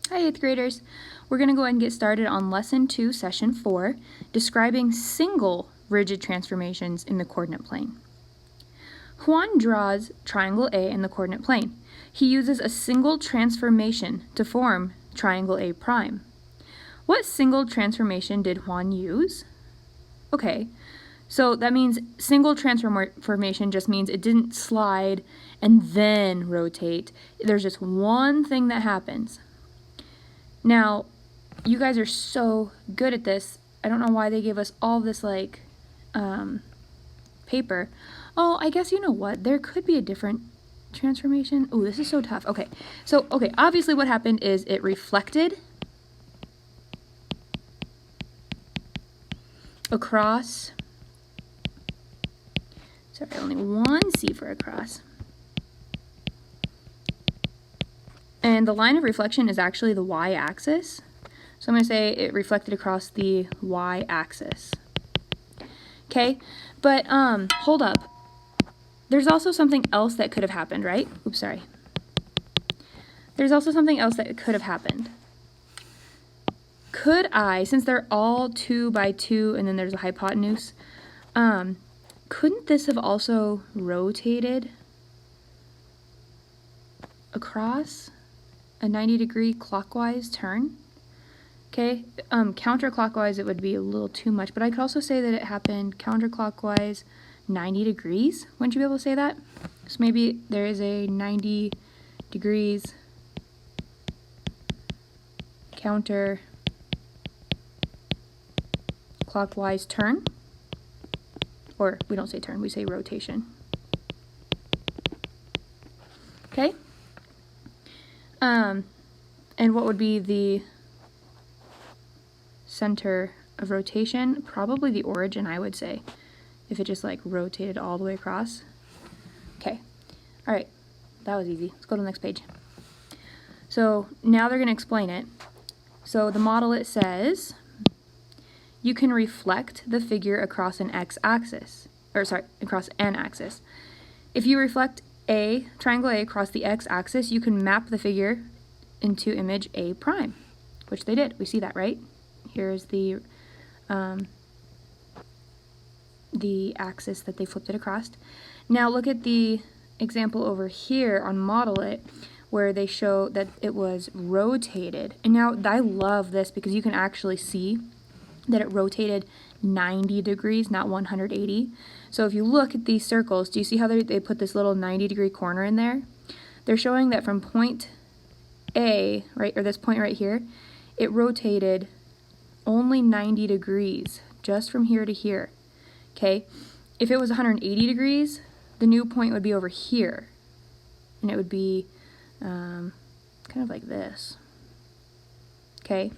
Hi, 8th graders. We're going to go ahead and get started on Lesson 2, Session 4, describing single rigid transformations in the coordinate plane. Juan draws triangle A in the coordinate plane. He uses a single transformation to form triangle A prime. What single transformation did Juan use? Okay, so that means single transformation just means it didn't slide and then rotate. There's just one thing that happens. Now, you guys are so good at this. I don't know why they gave us all this, paper. Oh, I guess you know what? There could be a different transformation. Oh, this is so tough. Okay, obviously what happened is it reflected across, sorry, only one C for across. And the line of reflection is actually the y-axis. So I'm going to say it reflected across the y-axis. Okay, but hold up. There's also something else that could have happened, right? Oops, sorry. There's also something else that could have happened. Could I, since they're all 2 by 2 and then there's a hypotenuse, couldn't this have also rotated across a 90-degree clockwise turn? Okay, counterclockwise it would be a little too much, but I could also say that it happened counterclockwise 90 degrees. Wouldn't you be able to say that? So maybe there is a 90 degrees counterclockwise turn. Or we don't say turn, we say rotation. Okay? And what would be the center of rotation? Probably the origin, I would say, if it just like rotated all the way across. Okay, all right, that was easy. Let's go to the next page. So now they're going to explain it. So the model, it says, you can reflect the figure across an x-axis, across an axis. If you reflect triangle A across the x-axis, you can map the figure into image A prime, which they did. We see that, right? Here's the axis that they flipped it across. Now look at the example over here on Model It, where they show that it was rotated. And now I love this because you can actually see that it rotated 90 degrees, not 180. So if you look at these circles, do you see how they put this little 90-degree corner in there? They're showing that from point A, right, or this point right here, it rotated only 90 degrees, just from here to here. Okay, if it was 180 degrees, the new point would be over here, and it would be kind of like this. Okay,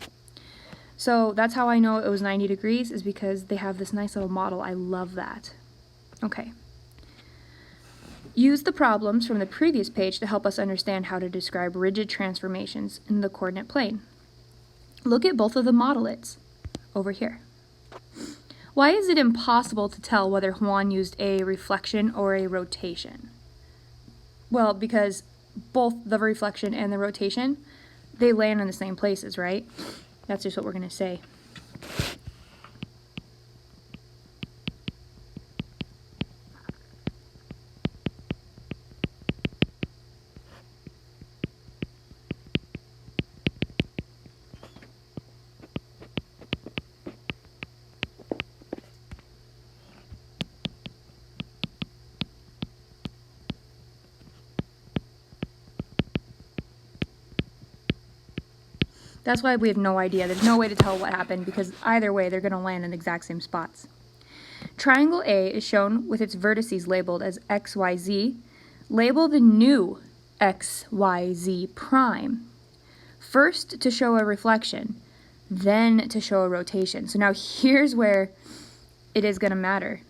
so that's how I know it was 90 degrees, is because they have this nice little model. I love that. Okay. Use the problems from the previous page to help us understand how to describe rigid transformations in the coordinate plane. Look at both of the model-its over here. Why is it impossible to tell whether Juan used a reflection or a rotation? Well, because both the reflection and the rotation, they land in the same places, right? That's just what we're going to say. That's why we have no idea. There's no way to tell what happened, because either way they're going to land in the exact same spots. Triangle A is shown with its vertices labeled as x, y, z. Label the new x, y, z prime. First to show a reflection, then to show a rotation. So now here's where it is going to matter.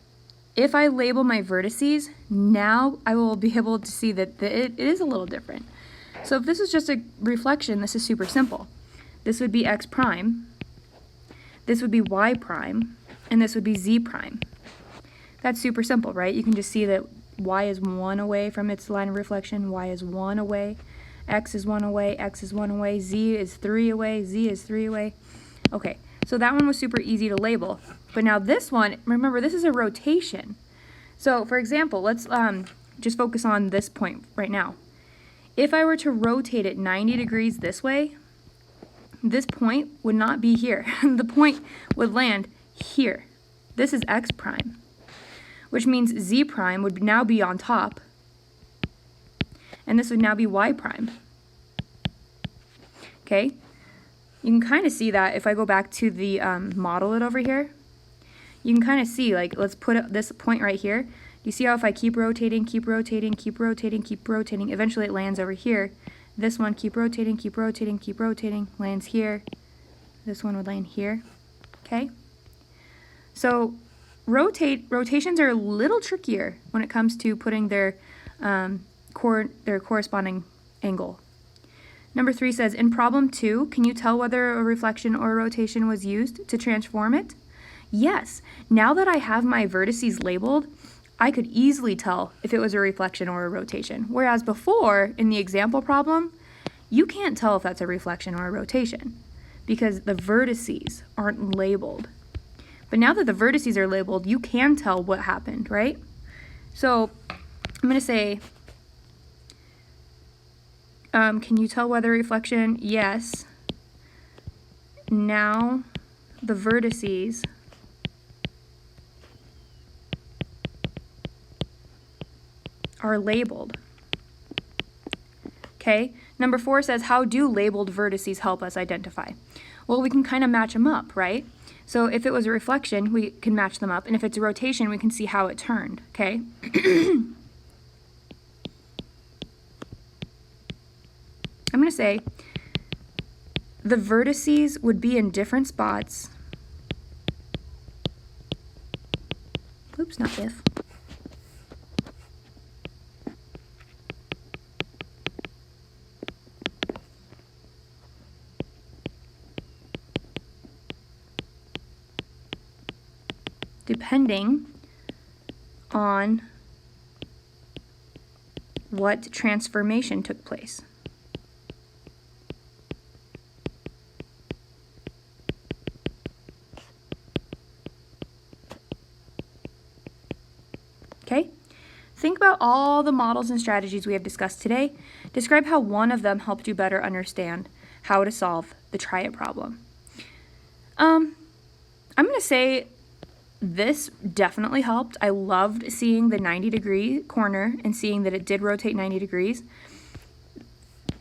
If I label my vertices, now I will be able to see that it is a little different. So if this is just a reflection, this is super simple. This would be x prime, this would be y prime, and this would be z prime. That's super simple, right? You can just see that y is 1 away from its line of reflection, y is 1 away. X is 1 away, X is 1 away, Z is 3 away, Z is 3 away. Okay, so that one was super easy to label. But now this one, remember, this is a rotation. So for example, let's just focus on this point right now. If I were to rotate it 90 degrees this way, this point would not be here. The point would land here. This is X prime, which means Z prime would now be on top, and this would now be Y prime. Okay? You can kind of see that if I go back to the model it over here. You can kind of see, like, let's put this point right here. You see how if I keep rotating, keep rotating, keep rotating, keep rotating, eventually it lands over here. This one, keep rotating, keep rotating, keep rotating, lands here. This one would land here. Okay? So rotations are a little trickier when it comes to putting their corresponding angle. Number 3 says, in problem 2, can you tell whether a reflection or a rotation was used to transform it? Yes. Now that I have my vertices labeled, I could easily tell if it was a reflection or a rotation. Whereas before, in the example problem, you can't tell if that's a reflection or a rotation because the vertices aren't labeled. But now that the vertices are labeled, you can tell what happened, right? So I'm going to say, can you tell whether reflection? Yes. Now the vertices are labeled. Okay, number 4 says, how do labeled vertices help us identify? Well, we can kind of match them up, right? So if it was a reflection, we can match them up, and if it's a rotation, we can see how it turned, okay? I'm going to say the vertices would be in different spots. Oops, not if. Depending on what transformation took place. Okay? Think about all the models and strategies we have discussed today. Describe how one of them helped you better understand how to solve the try it problem. I'm going to say this definitely helped. I loved seeing the 90-degree corner and seeing that it did rotate 90 degrees.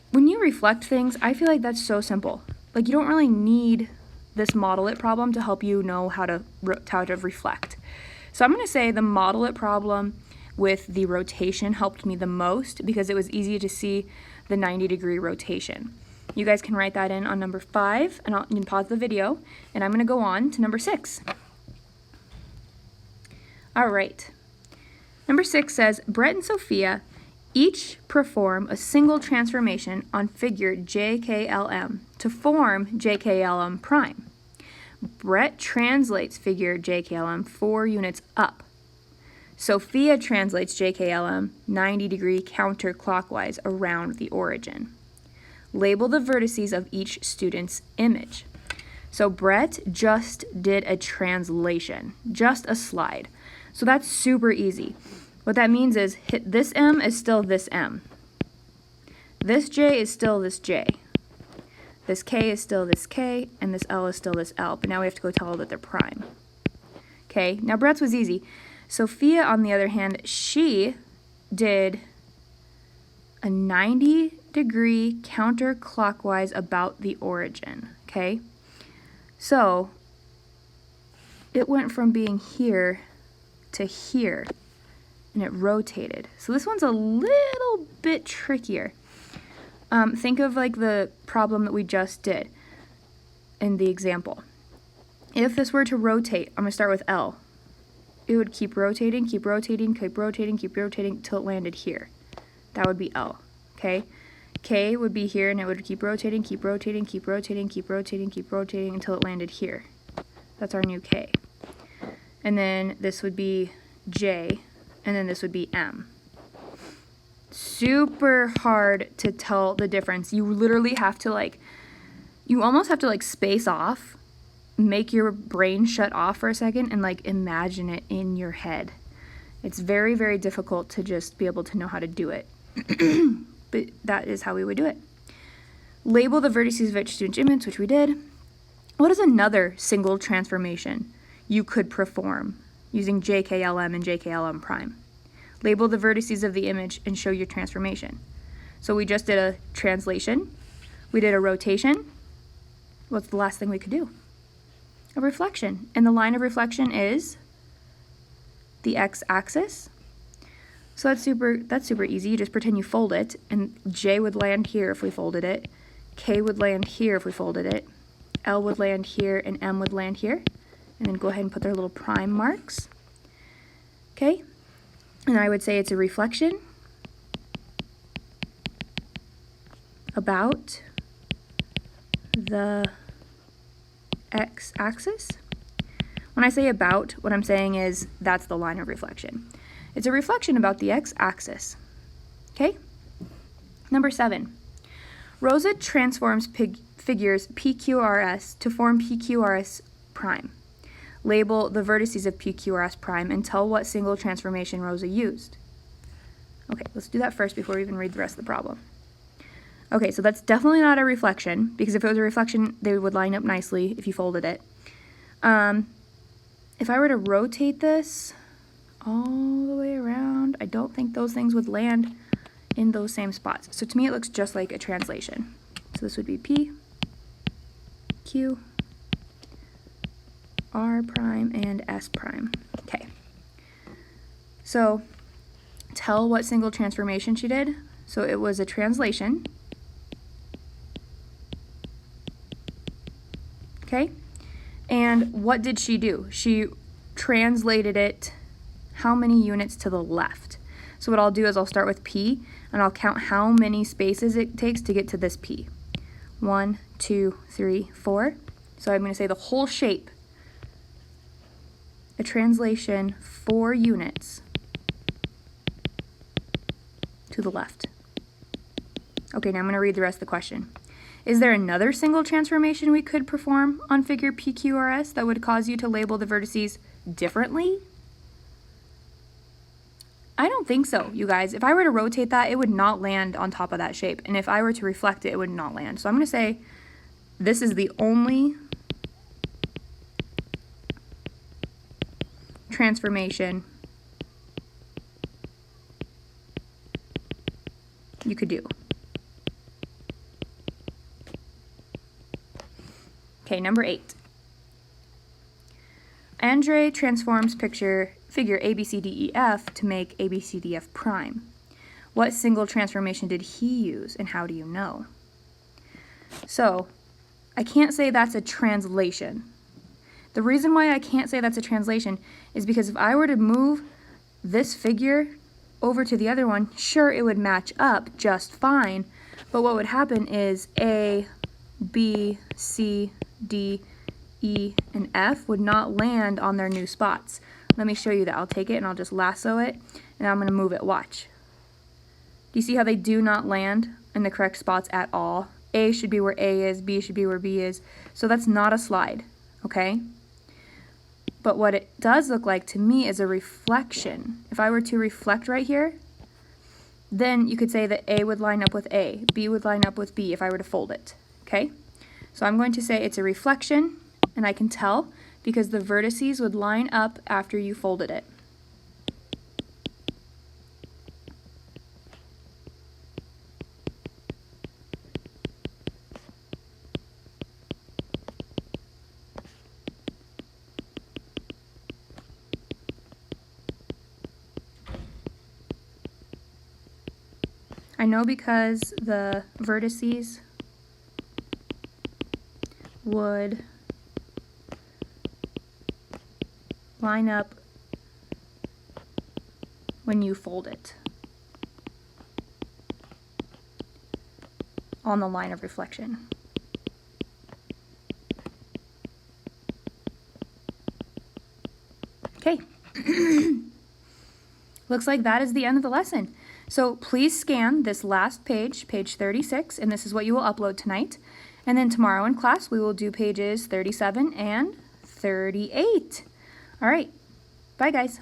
When you reflect things, I feel like that's so simple. Like, you don't really need this model it problem to help you know how to reflect. So I'm going to say the model it problem with the rotation helped me the most because it was easy to see the 90-degree rotation. You guys can write that in on number 5, and you can pause the video, and I'm going to go on to number 6. All right. Number 6 says, Brett and Sophia each perform a single transformation on figure JKLM to form JKLM prime. Brett translates figure JKLM 4 units up. Sophia translates JKLM 90-degree counterclockwise around the origin. Label the vertices of each student's image. So Brett just did a translation, just a slide. So that's super easy. What that means is this M is still this M. This J is still this J. This K is still this K, and this L is still this L. But now we have to go tell that they're prime. Okay, now Brett's was easy. Sophia, on the other hand, she did a 90-degree counterclockwise about the origin. Okay, so it went from being here to here, and it rotated. So this one's a little bit trickier. Think of like the problem that we just did in the example. If this were to rotate, I'm going to start with L. It would keep rotating, keep rotating, keep rotating, keep rotating until it landed here. That would be L, okay? K would be here, and it would keep rotating, keep rotating, keep rotating, keep rotating, keep rotating until it landed here. That's our new K. And then this would be J, and then this would be M. Super hard to tell the difference. You literally have to like, you almost have to like space off, make your brain shut off for a second and like imagine it in your head. It's very, very difficult to just be able to know how to do it. But that is how we would do it. Label the vertices of each student's image, which we did. What is another single transformation you could perform using JKLM and JKLM prime? Label the vertices of the image and show your transformation. So we just did a translation. We did a rotation. What's the last thing we could do? A reflection. And the line of reflection is the x-axis. So that's super easy. You just pretend you fold it, and J would land here if we folded it. K would land here if we folded it. L would land here, and M would land here. And then go ahead and put their little prime marks. Okay? And I would say it's a reflection about the x-axis. When I say about, what I'm saying is that's the line of reflection. It's a reflection about the x-axis. Okay? Number 7. Rosa transforms figures PQRS to form PQRS prime. Label the vertices of PQRS prime and tell what single transformation Rosa used. Okay, let's do that first before we even read the rest of the problem. Okay, so that's definitely not a reflection, because if it was a reflection, they would line up nicely if you folded it. If I were to rotate this all the way around, I don't think those things would land in those same spots. So to me, it looks just like a translation. So this would be P, Q, R prime, and S prime. Okay. So tell what single transformation she did. So it was a translation. Okay. And what did she do? She translated it how many units to the left. So what I'll do is I'll start with P, and I'll count how many spaces it takes to get to this P. 1, 2, 3, 4. So I'm going to say the whole shape. A translation 4 units to the left. Okay, now I'm going to read the rest of the question. Is there another single transformation we could perform on figure PQRS that would cause you to label the vertices differently? I don't think so, you guys. If I were to rotate that, it would not land on top of that shape. And if I were to reflect it, it would not land. So I'm going to say this is the only transformation you could do. Okay, number 8. Andre transforms figure ABCDEF to make ABCDF prime. What single transformation did he use, and how do you know? So, I can't say that's a translation. The reason why I can't say that's a translation is because if I were to move this figure over to the other one, sure, it would match up just fine, but what would happen is A, B, C, D, E, and F would not land on their new spots. Let me show you that. I'll take it and I'll just lasso it, and I'm going to move it. Watch. Do you see how they do not land in the correct spots at all? A should be where A is, B should be where B is. So that's not a slide, okay? But what it does look like to me is a reflection. If I were to reflect right here, then you could say that A would line up with A, B would line up with B if I were to fold it, okay? So I'm going to say it's a reflection, and I can tell because the vertices would line up after you folded it. I know because the vertices would line up when you fold it on the line of reflection. Okay. Looks like that is the end of the lesson. So please scan this last page, page 36, and this is what you will upload tonight. And then tomorrow in class, we will do pages 37 and 38. All right, bye guys.